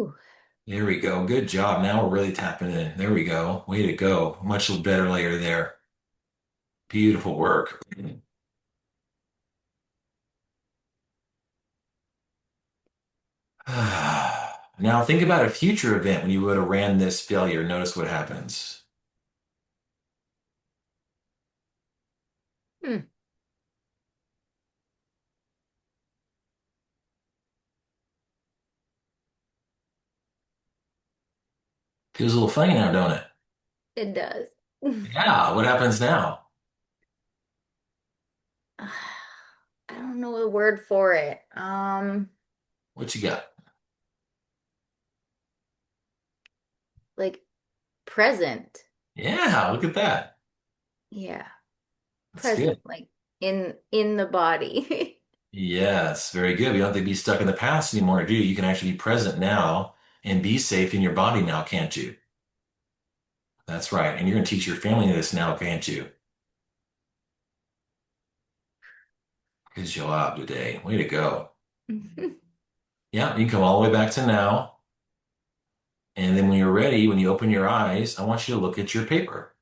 Ooh. There we go. Good job. Now we're really tapping in. There we go. Way to go. Much better layer there. Beautiful work. Now think about a future event when you would have ran this failure. Notice what happens. Hmm. Feels a little funny now, don't it? It does. Yeah. What happens now? I don't know the word for it. What you got? Like present. Yeah. Look at that. Yeah, That's present, good. like in the body. Yes. Very good. You don't have to be stuck in the past anymore, do you? You can actually be present now and be safe in your body now, can't you? That's right. And you're going to teach your family this now, can't you? Good job today. Way to go. Yeah, you can come all the way back to now. And then when you're ready, when you open your eyes, I want you to look at your paper.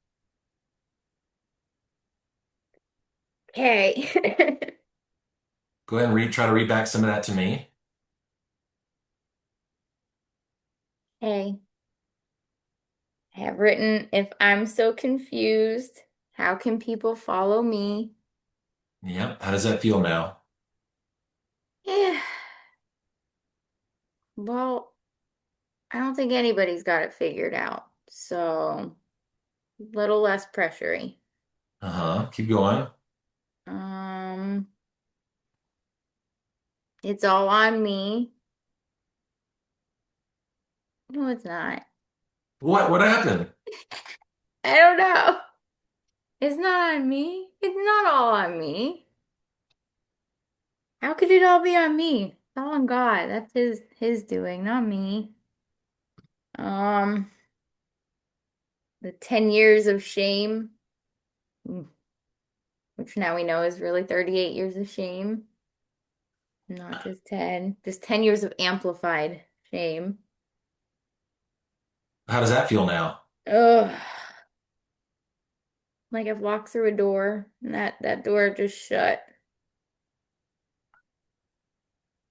Okay. Go ahead and try to read back some of that to me. Hey, I have written, if I'm so confused, how can people follow me? Yep. How does that feel now? Yeah. Well, I don't think anybody's got it figured out. So, a little less pressury. Uh-huh. Keep going. Um, it's all on me. No, it's not. What happened? I don't know. It's not on me. It's not all on me. How could it all be on me? It's all on God. That's his doing, not me. Um, the 10 years of shame, which now we know is really 38 years of shame, not just 10. Just 10 years of amplified shame. How does that feel now? Ugh. Like I've walked through a door and that door just shut.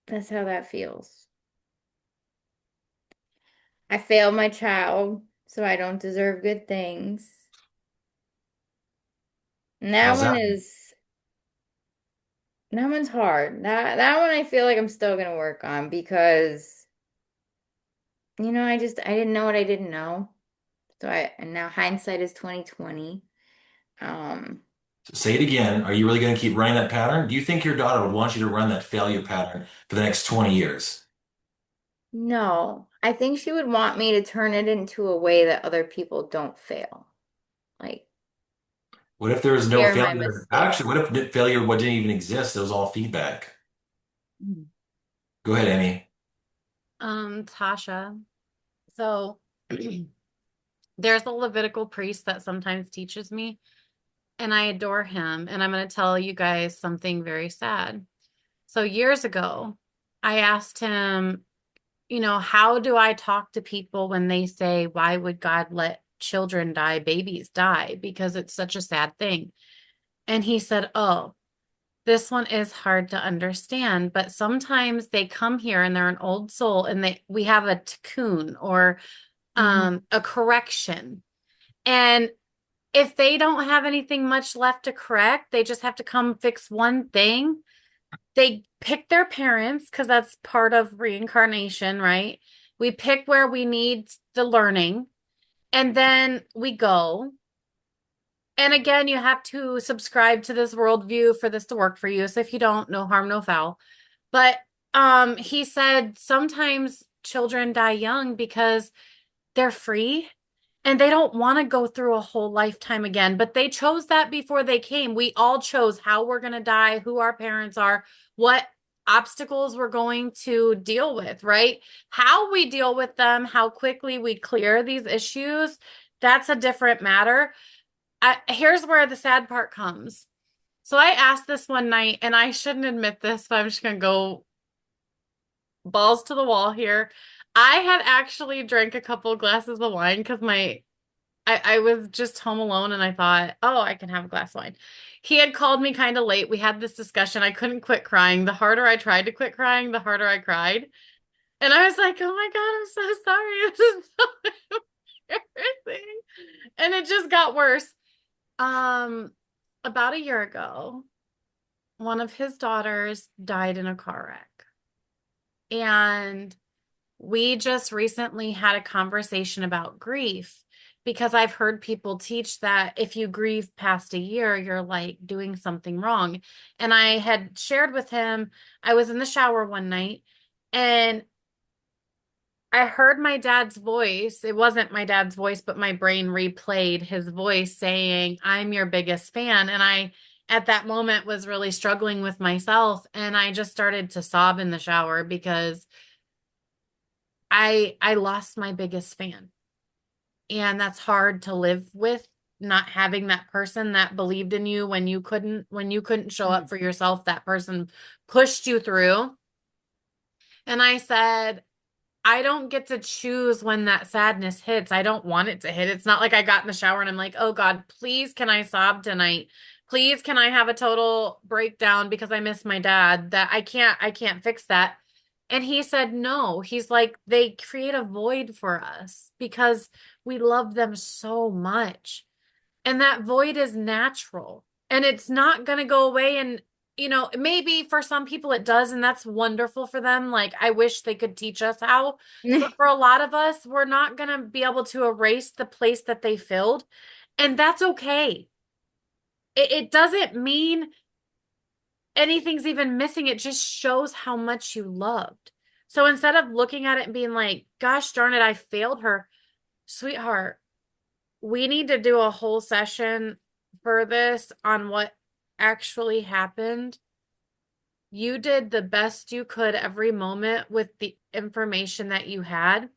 That's how that feels. I failed my child, so I don't deserve good things. And that How's one that? is that one's hard. That one I feel like I'm still gonna work on because I didn't know what I didn't know. And now hindsight is 2020. Um, Say it again. Are you really going to keep running that pattern? Do you think your daughter would want you to run that failure pattern for the next 20 years? no, I think she would want me to turn it into a way that other people don't fail. Like What if there was no share my failure? mistakes. Actually, what if failure didn't even exist? It was all feedback. Go ahead, Amy. Tasha. So there's a Levitical priest that sometimes teaches me, and I adore him. And I'm going to tell you guys something very sad. So years ago, I asked him, how do I talk to people when they say, why would God let children die, babies die? Because it's such a sad thing. And he said, oh, this one is hard to understand, but sometimes they come here and they're an old soul and we have a tikkun or Mhm. a correction. And if they don't have anything much left to correct, they just have to come fix one thing. They pick their parents because that's part of reincarnation, right? We pick where we need the learning and then we go. And again, you have to subscribe to this worldview for this to work for you. So if you don't, no harm, no foul. But he said sometimes children die young because they're free and they don't want to go through a whole lifetime again, but they chose that before they came. We all chose how we're going to die, who our parents are, what obstacles we're going to deal with, right? How we deal with them, how quickly we clear these issues, that's a different matter. Here's where the sad part comes. So I asked this one night, and I shouldn't admit this, but I'm just going to go balls to the wall here. I had actually drank a couple glasses of wine because I was just home alone and I thought, oh, I can have a glass of wine. He had called me kind of late. We had this discussion. I couldn't quit crying. The harder I tried to quit crying, the harder I cried. And I was like, oh my God, I'm so sorry. This is so embarrassing. And it just got worse. Um, about a year ago, one of his daughters died in a car wreck. And we just recently had a conversation about grief because I've heard people teach that if you grieve past a year, you're like doing something wrong. And I had shared with him, I was in the shower one night and I heard my dad's voice. It wasn't my dad's voice, but my brain replayed his voice saying, I'm your biggest fan. And I, at that moment, was really struggling with myself. And I just started to sob in the shower because I lost my biggest fan. And that's hard to live with, not having that person that believed in you when you couldn't show up for yourself, that person pushed you through. And I said, I don't get to choose when that sadness hits. I don't want it to hit. It's not like I got in the shower and I'm like, oh God, please can I sob tonight? Please can I have a total breakdown because I miss my dad? That I can't fix that. And he said, no. He's like, they create a void for us because we love them so much. And that void is natural and it's not going to go away. And, maybe for some people it does. And that's wonderful for them. Like, I wish they could teach us how. But for a lot of us, we're not going to be able to erase the place that they filled. And that's okay. It doesn't mean anything's even missing. It just shows how much you loved. So instead of looking at it and being like, gosh darn it, I failed her, sweetheart, we need to do a whole session for this on what actually happened. You did the best you could every moment with the information that you had.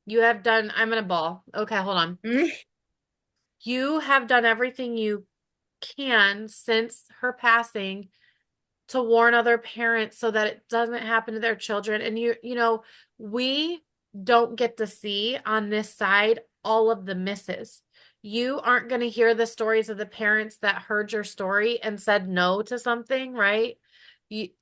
You have done, I'm gonna ball. Okay, hold on. You have done everything you can since her passing to warn other parents so that it doesn't happen to their children. And we don't get to see on this side all of the misses. You aren't going to hear the stories of the parents that heard your story and said no to something, right?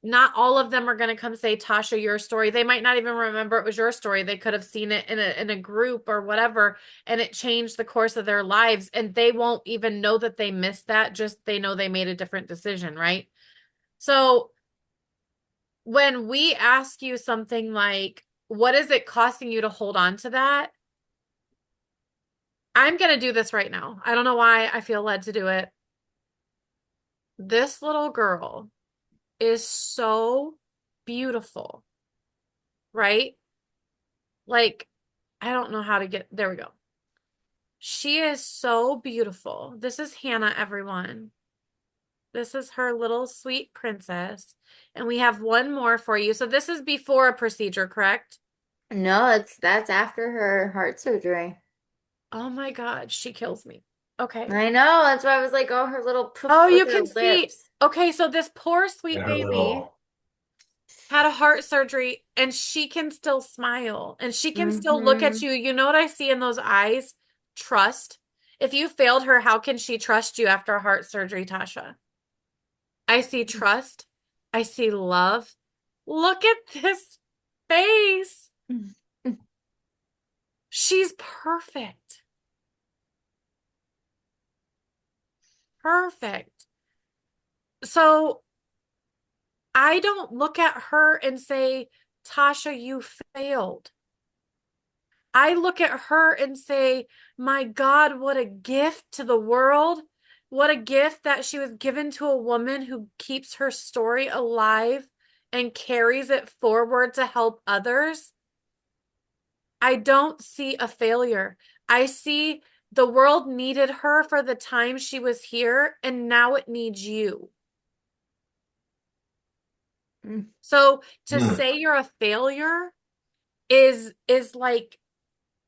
Not all of them are going to come say, Tasha, your story. They might not even remember it was your story. They could have seen it in a group or whatever, and it changed the course of their lives. And they won't even know that they missed that. Just they know they made a different decision, right? So when we ask you something like, what is it costing you to hold on to that? I'm going to do this right now. I don't know why I feel led to do it. This little girl is so beautiful, right? Like, I don't know how to get, there we go. She is so beautiful. This is Hannah, everyone. This is her little sweet princess. And we have one more for you. So this is before a procedure, correct? No, that's after her heart surgery. Oh my God, she kills me. Okay. I know. That's why I was like, oh, her little Oh, poof with you her can see. lips. Okay, so this poor And sweet her baby little, had a heart surgery and she can still smile and she can still look at Hmm. you. You know what I see in those eyes? Trust. If you failed her, how can she trust you after a heart surgery, Tasha? I see trust. I see love. Look at this face. She's perfect. Perfect. So I don't look at her and say, Tasha, you failed. I look at her and say, my God, what a gift to the world. What a gift that she was given to a woman who keeps her story alive and carries it forward to help others. I don't see a failure. I see the world needed her for the time she was here, and now it needs you. So to mm, say you're a failure is like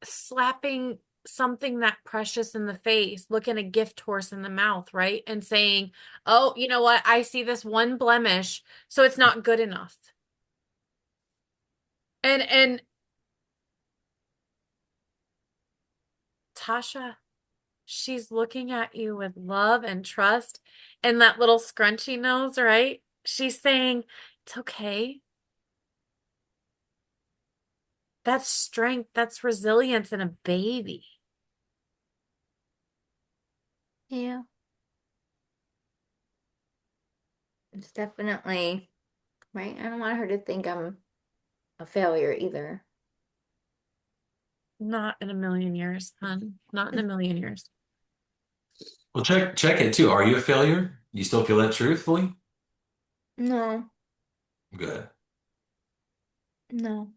slapping something that precious in the face, looking a gift horse in the mouth, right? And saying, "Oh, you know what? I see this one blemish, so it's not good enough." And Tasha, she's looking at you with love and trust and that little scrunchy nose, right? She's saying, it's okay. That's strength, that's resilience in a baby. Yeah, it's definitely right. I don't want her to think I'm a failure either. Not in a million years, hon. Not in a million years. Well, check it too. Are you a failure? You still feel that truthfully? No, Good. no,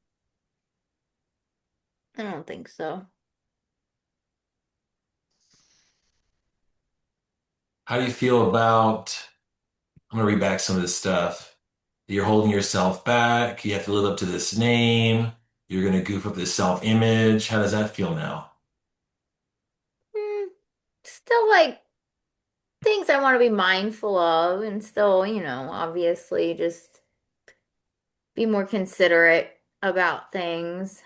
I don't think so. How do you feel about, I'm gonna read back some of this stuff. You're holding yourself back. You have to live up to this name. You're gonna goof up this self-image. How does that feel now? Mm, still like things I want to be mindful of, and still, obviously just be more considerate about things.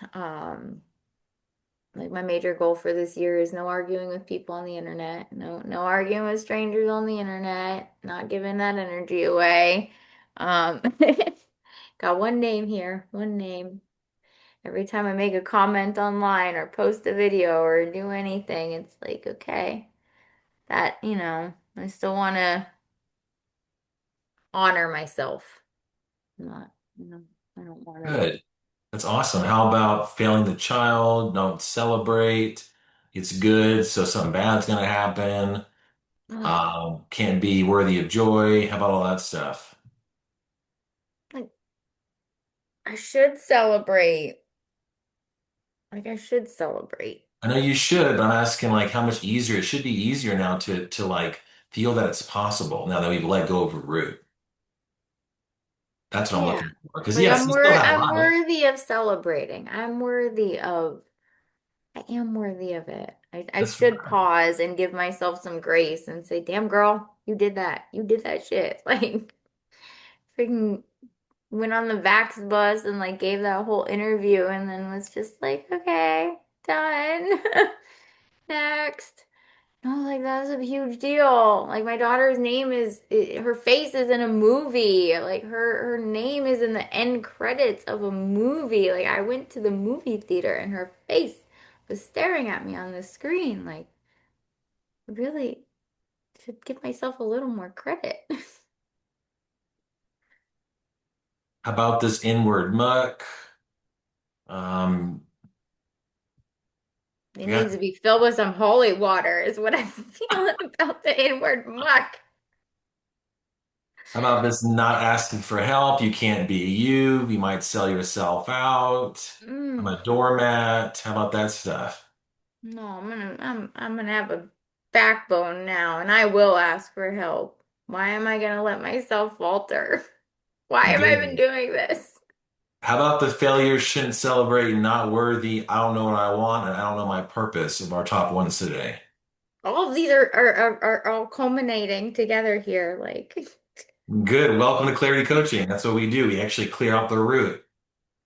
Like my major goal for this year is no arguing with people on the internet. No arguing with strangers on the internet. Not giving that energy away. Um, got one name here, one name. Every time I make a comment online or post a video or do anything, it's like, okay, that, I still want to honor myself. Not, I don't want to. Good. That's awesome. How about failing the child? Don't celebrate. It's good, so something bad's gonna happen. Can't be worthy of joy. How about all that stuff? Like, I should celebrate. Like, I should celebrate. I know you should, but I'm asking like how much easier. It should be easier now to like feel that it's possible now that we've let go of a root. That's what I'm Yeah. looking for. Because Like yes, you still have I'm life. worthy of celebrating. I am worthy of it. I That's should pause and give myself some grace and say, damn girl, you did that. You did that shit. Like freaking went on the Vax bus and like gave that whole interview and then was just like, okay, done. Next. No, like that's a huge deal. Like my daughter's name her face is in a movie. Like her name is in the end credits of a movie. Like I went to the movie theater and her face was staring at me on the screen. Like I really should give myself a little more credit. How about this inward muck? Um, It yeah. needs to be filled with some holy water, is what I'm feeling about the inward muck. How about this not asking for help? You can't be you. You might sell yourself out. I'm Mm. a doormat. How about that stuff? No, I'm gonna have a backbone now, and I will ask for help. Why am I gonna let myself falter? Why have I been Good. doing this? How about the failure shouldn't celebrate, not worthy, I don't know what I want, and I don't know my purpose of our top ones today? All of these are all culminating together here. Like, Good. Welcome to Clarity Coaching. That's what we do. We actually clear out the root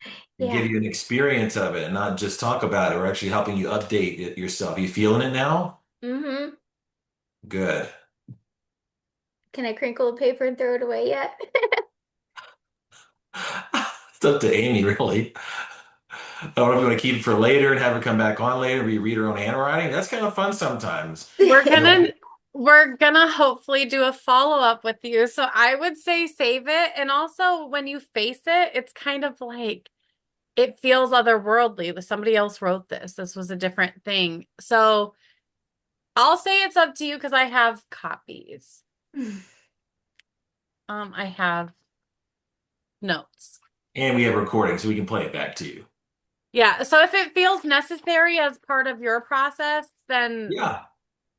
and give yeah. you an experience of it and not just talk about it. We're actually helping you update it yourself. You feeling it now? Mm-hmm. Good. Can I crinkle the paper and throw it away yet? It's up to Amy, really. I don't know if you want to keep it for later and have her come back on later, reread her own handwriting. That's kind of fun sometimes. We're You know, gonna we're gonna hopefully do a follow-up with you. So I would say save it. And also when you face it, it's kind of like it feels otherworldly. Somebody else wrote this. This was a different thing. So I'll say it's up to you because I have copies. I have notes. and we have recordings, so we can play it back to you. Yeah. So if it feels necessary as part of your process, then Yeah,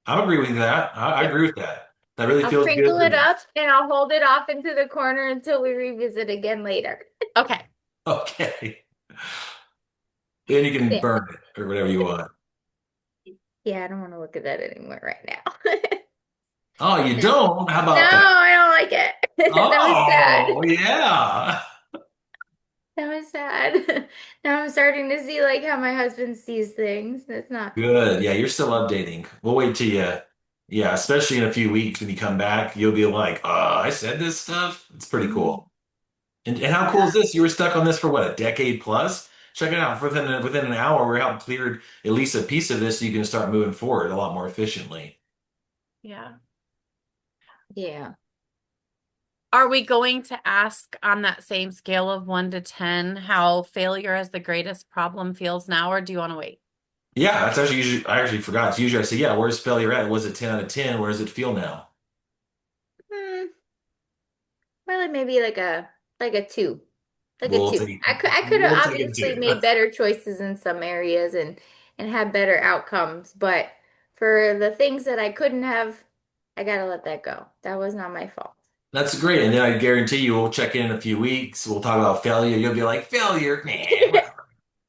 I agree with that. I Yep. agree with that. That really I'll feels good crinkle to it me. up and I'll hold it off into the corner until we revisit again later. okay. Okay. Then you can Yeah. burn it or whatever you want. Yeah, I don't want to look at that anymore right now. Oh, you No. don't? How No, about that? I don't like it. That was sad. Oh, yeah. That was sad. Now I'm starting to see like how my husband sees things. That's not Good. Yeah, you're still updating. We'll wait till you, yeah, especially in a few weeks when you come back, you'll be like, oh, I said this stuff. It's pretty Mhm. cool. And how cool is Yeah. this? You were stuck on this for what, a decade plus? Check it out. Within an hour, we helped cleared at least a piece of this so you can start moving forward a lot more efficiently. Yeah. Yeah. Are we going to ask on that same scale of 1 to 10 how failure as the greatest problem feels now, or do you want to wait? Yeah, that's actually usually, I actually forgot. It's usually I say, yeah, where's failure at? Was it 10 out of 10? Where does it feel now? Hmm. Well, like maybe like a two. Like a We'll two. take, I could we'll have take it obviously too. made better choices in some areas and had better outcomes, but for the things that I couldn't have, I gotta let that go. That was not my fault. That's great. And then I guarantee you we'll check in a few weeks. We'll talk about failure. You'll be like, failure? Nah,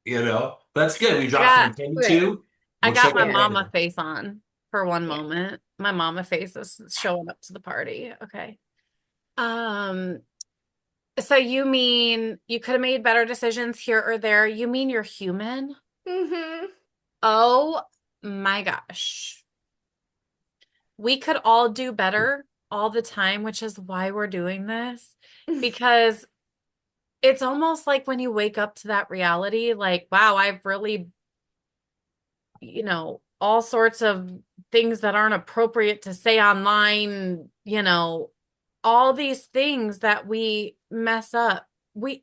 whatever. That's good. We I dropped from got 10 to Right. 2. I We'll got check my in Yeah. mama later. face on for one Yeah. moment. My mama face is showing up to the party. Okay. Um, so you mean you could have made better decisions here or there? You mean you're human? Hmm. Oh my gosh. We could all do better all the time, which is why we're doing this. Because it's almost like when you wake up to that reality, like, wow, I've really, all sorts of things that aren't appropriate to say online, all these things that we mess up.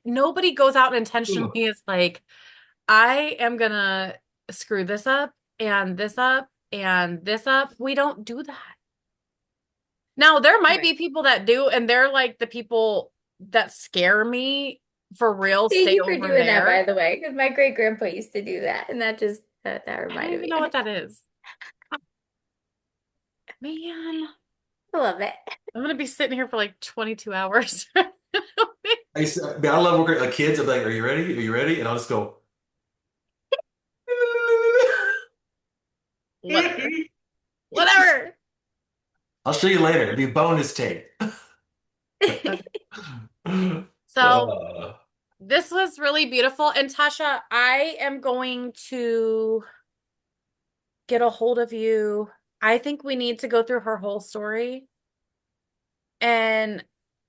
Nobody goes out intentionally is like, I am gonna screw this up and this up and this up. We don't do that. Now, there might Right. be people that do, and they're like the people that scare me for real, Thank stay you for over doing that, by there. the way, because my great grandpa used to do that, and that I don't reminded even me know of what it. that is. Man, I love it. I'm gonna be sitting here for like 22 hours. I love working with kids. I'm like, are you ready? Are you ready? And I'll just go, Whatever. Whatever. I'll show you later. It'll be bonus tape. So Uh, this was really beautiful. And Tasha, I am going to get a hold of you. I think we need to go through her whole story. And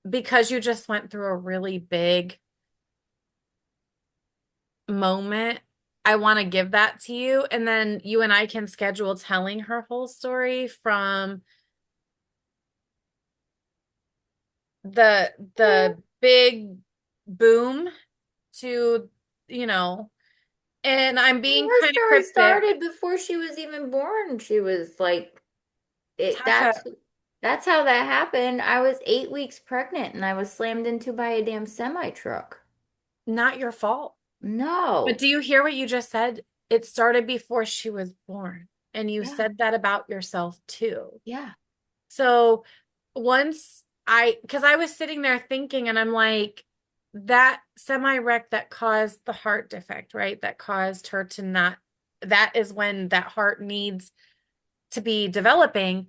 because you just went through a really big moment, I want to give that to you. And then you and I can schedule telling her whole story from the big boom to, you know, and I'm being Her kind of story cryptic. started before she was even born. She was like it Tasha, that's how that happened. I was 8 weeks pregnant and I was slammed into by a damn semi truck. not your fault. But No. do you hear what you just said? It started before she was born. And you Yeah. said that about yourself too. Yeah. So because I was sitting there thinking, and I'm like, that semi wreck that caused the heart defect, right? That caused her to not, that is when that heart needs to be developing.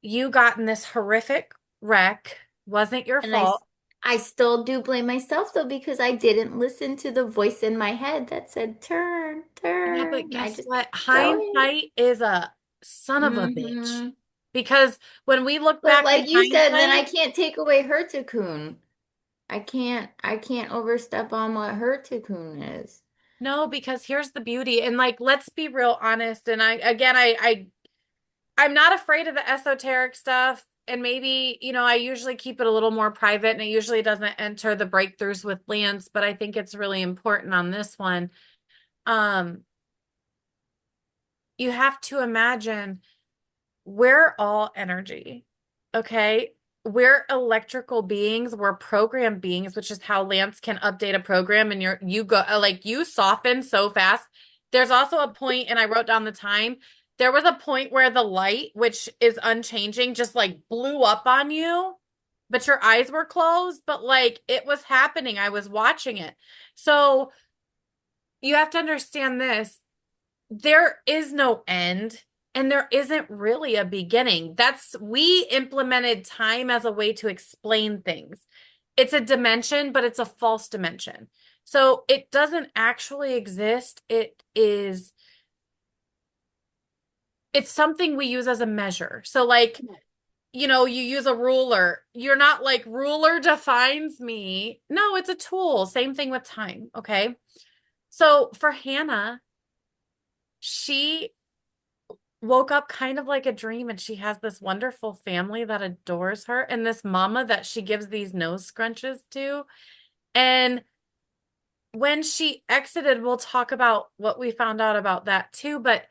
You got in this horrific wreck, wasn't your And fault. I still do blame myself though because I didn't listen to the voice in my head that said turn, Yeah, but turn. I guess just what? kept going. Hindsight is a son of a bitch. Hmm. Because when we look But back in like you said, then I hindsight, can't take away her cocoon. I can't overstep on what her cocoon is. no, because here's the beauty. And like, let's be real honest. And I'm not afraid of the esoteric stuff. And maybe, I usually keep it a little more private and it usually doesn't enter the breakthroughs with Lance, but I think it's really important on this one. Um, you have to imagine we're all energy. Okay. We're electrical beings, we're program beings, which is how Lance can update a program and you go like you soften so fast. There's also a point, and I wrote down the time. There was a point where the light, which is unchanging, just like blew up on you, but your eyes were closed, but like it was happening. I was watching it. So you have to understand this. There is no end and there isn't really a beginning. We implemented time as a way to explain things. It's a dimension, but it's a false dimension. So it doesn't actually exist. It's something we use as a measure. So like, you use a ruler. You're not like ruler defines me. No, it's a tool. Same thing with time. Okay. So for Hannah, she woke up kind of like a dream and she has this wonderful family that adores her and this mama that she gives these nose scrunches to. And when she exited, we'll talk about what we found out about that too. But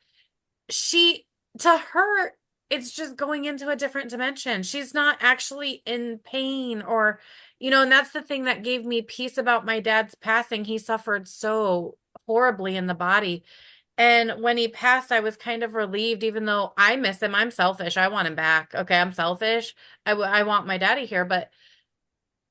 she, to her, it's just going into a different dimension. She's not actually in pain and that's the thing that gave me peace about my dad's passing. He suffered so horribly in the body. And when he passed, I was kind of relieved, even though I miss him. I'm selfish. I want him back. Okay, I'm selfish. I want my daddy here, but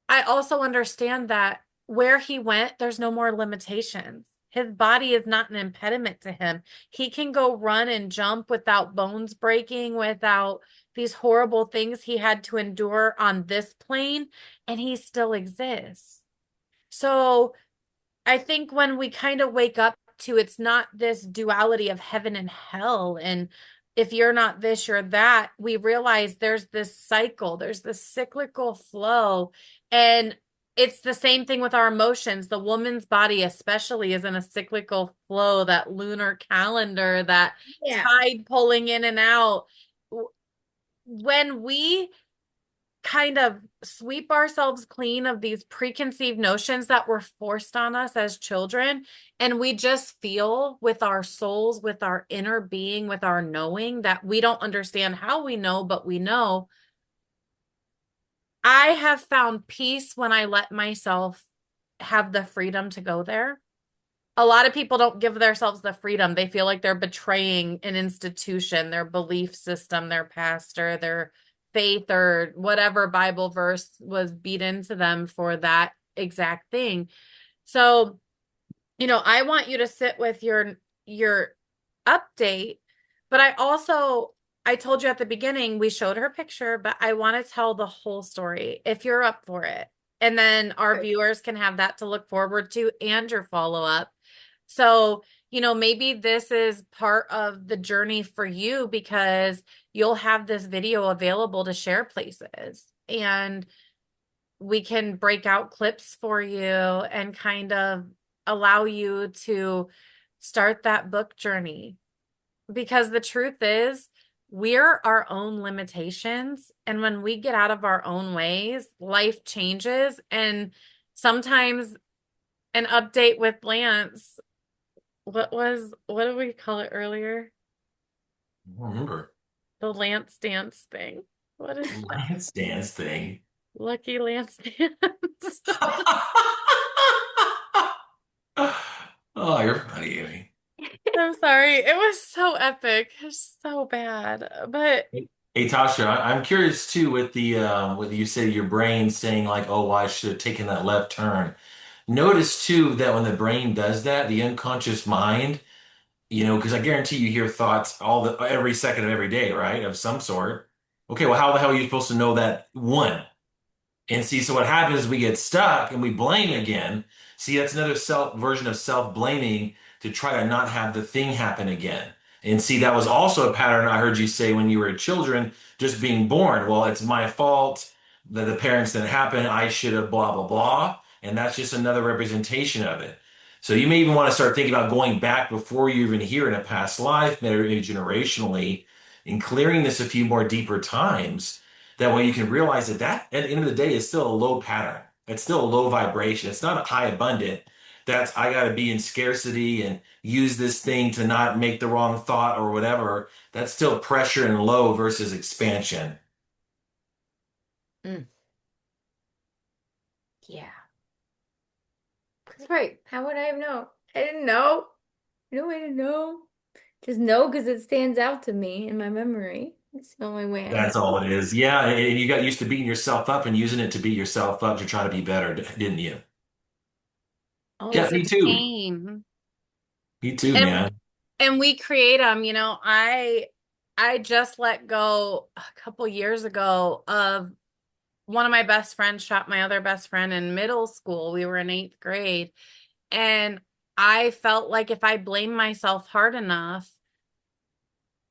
I also understand that where he went, there's no more limitations. His body is not an impediment to him. He can go run and jump without bones breaking, without these horrible things he had to endure on this plane, and he still exists. So I think when we kind of wake up to it's not this duality of heaven and hell, and if you're not this, you're that, we realize there's this cycle, there's this cyclical flow. And it's the same thing with our emotions. The woman's body, especially, is in a cyclical flow, that lunar calendar, that Yeah. tide pulling in and out. When we kind of sweep ourselves clean of these preconceived notions that were forced on us as children. And we just feel with our souls, with our inner being, with our knowing that we don't understand how we know, but we know. I have found peace when I let myself have the freedom to go there. A lot of people don't give themselves the freedom. They feel like they're betraying an institution, their belief system, their pastor, their faith, or whatever Bible verse was beat into them for that exact thing. So, I want you to sit with your update, but I told you at the beginning, we showed her picture, but I want to tell the whole story if you're up for it. And then our viewers can have that to look forward to and your follow-up. So, maybe this is part of the journey for you because you'll have this video available to share places and we can break out clips for you and kind of allow you to start that book journey. Because the truth is, we're our own limitations. And when we get out of our own ways, life changes. And sometimes an update with Lance, what did we call it earlier? I don't remember. The Lance dance thing. What is that? Lance dance thing. Lucky Lance dance. Oh, you're funny, Amy. I'm sorry. It was so epic. It was so bad. But Hey, Tasha, I'm curious too with the with you say your brain saying like, oh, well, I should have taken that left turn. Notice too that when the brain does that, the unconscious mind, because I guarantee you hear thoughts every second of every day, right? Of some sort. Okay, well, how the hell are you supposed to know that one? And see, so what happens is we get stuck and we blame again. See, that's another self version of self-blaming to try to not have the thing happen again. And see, that was also a pattern I heard you say when you were children, just being born. Well, it's my fault that the parents didn't happen. I should have blah, blah, blah. And that's just another representation of it. So you may even want to start thinking about going back before you even hear in a past life, maybe generationally, and clearing this a few more deeper times that way you can realize that at the end of the day is still a low pattern. It's still a low vibration. It's not a high abundant. That's I got to be in scarcity and use this thing to not make the wrong thought or whatever. That's still pressure and low versus expansion. Mm, yeah. That's right. How would I have known? I didn't know. No way to know. Just know because it stands out to me in my memory. It's the only way I know. That's all it is. Yeah, and you got used to beating yourself up and using it to beat yourself up to try to be better, didn't you? Oh, Yeah, it's a me too. game. Me too, And man. and we create them, I just let go a couple years ago of one of my best friends shot my other best friend in middle school. We were in eighth grade. And I felt like if I blamed myself hard enough,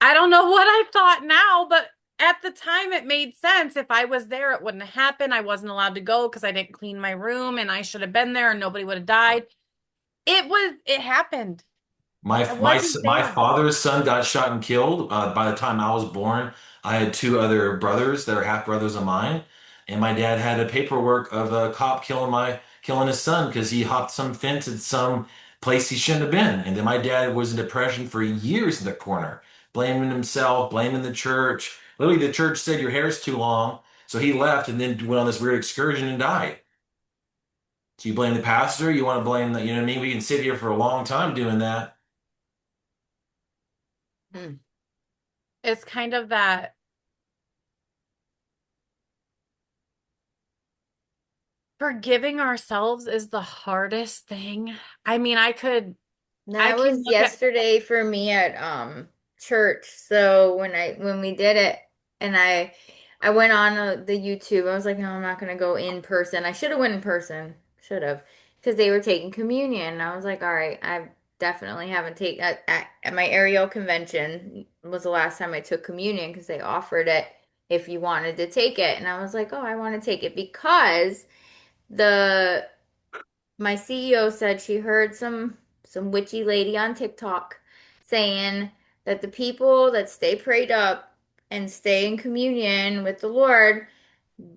I don't know what I thought now, but at the time it made sense. If I was there, it wouldn't have happened. I wasn't allowed to go because I didn't clean my room and I should have been there and nobody would have died. It happened. I wasn't My there. father's son got shot and killed. By the time I was born, I had two other brothers that are half brothers of mine, and my dad had a paperwork of a cop killing his son because he hopped some fence at some place he shouldn't have been. And then my dad was in depression for years in the corner, blaming himself, blaming the church. Literally, the church said your hair's too long, so he left and then went on this weird excursion and died. So you blame the pastor? You want to blame the, you know what I mean? We can sit here for a long time doing that. Hmm. It's kind of that forgiving ourselves is the hardest thing. I mean, I That can was look at, yesterday for me at church. So when we did it and I went on the YouTube. I was like, no, I'm not gonna go in person. I should have went in person. Should have, because they were taking communion. And I was like, all right, I definitely haven't taken at my Ariel convention was the last time I took communion because they offered it if you wanted to take it. And I was like, oh, I want to take it because the my CEO said she heard some witchy lady on TikTok saying that the people that stay prayed up and stay in communion with the Lord,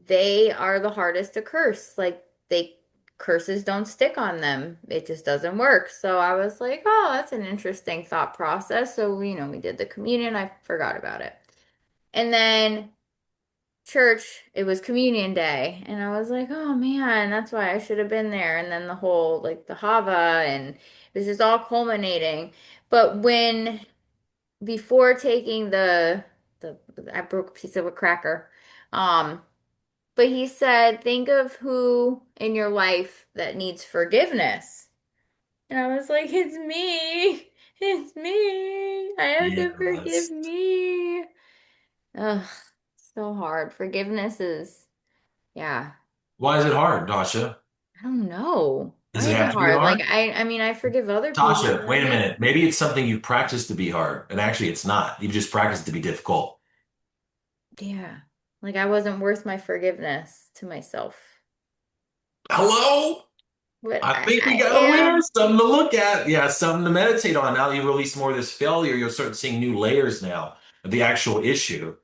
they are the hardest to curse. Like they curses don't stick on them. It just doesn't work. So I was like, "Oh, that's an interesting thought process." So, we did the communion. I forgot about it. And then church, it was communion day. And I was like, oh man, that's why I should have been there. And then the whole, like the Hava, and it was just all culminating. But before taking the, I broke a piece of a cracker. Um, but he said, think of who in your life that needs forgiveness. And I was like, it's me. It's me. I have to forgive Yes. me. Ugh, so hard. Forgiveness is. Yeah. Why is it hard, Tasha? I don't know. Does Why it is it have to be hard? Like hard? I mean I forgive other people, Tasha, but I wait a can't. minute. Maybe it's something you've practiced to be hard, and actually it's not. You've just practiced to be difficult. Yeah. Like I wasn't worth my forgiveness to myself. Hello? But I think I we got a winner. am. Something to look at. Yeah, something to meditate on. Now that you release more of this failure, you'll start seeing new layers now of the actual issue.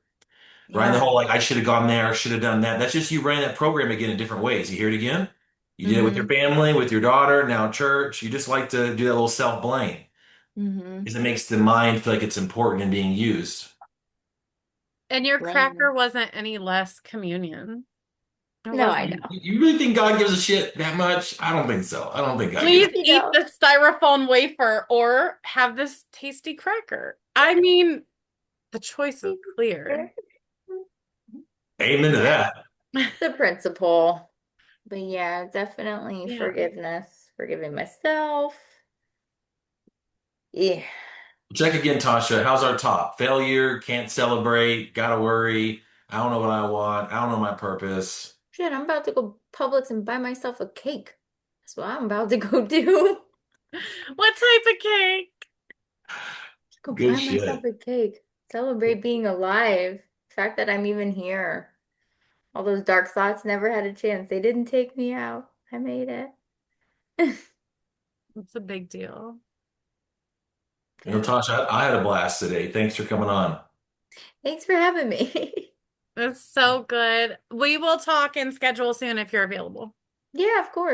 Right? And the Yeah. whole like I should have gone there, I should have done that. That's just you running that program again in different ways. You hear it again? You did it with your Mm-hmm. family, with your daughter, now church. You just like to do that little self-blame Mm-hmm. because it makes the mind feel like it's important and being used. and your cracker Blame. wasn't any less communion. It No, I wasn't. know. You really think God gives a shit that much? I don't think so. I don't think God gives. Please I eat know. the styrofoam wafer or have this tasty cracker. I mean, the choice is clear. Amen to Yeah. that. The principle. But yeah, definitely Yeah. forgiveness. Forgiving myself. Yeah. Check again, Tasha. How's our top? Failure, can't celebrate, gotta worry. I don't know what I want. I don't know my purpose. Shit, I'm about to go Publix and buy myself a cake. That's what I'm about to go do. What type of cake? Go Good buy myself shit. a cake. Celebrate being alive. The fact that I'm even here. All those dark thoughts never had a chance. They didn't take me out. I made it. It's a big deal. You know, Yeah. Tasha, I had a blast today. Thanks for coming on. Thanks for having me. It's so good. We will talk and schedule soon if you're available. Yeah, of course.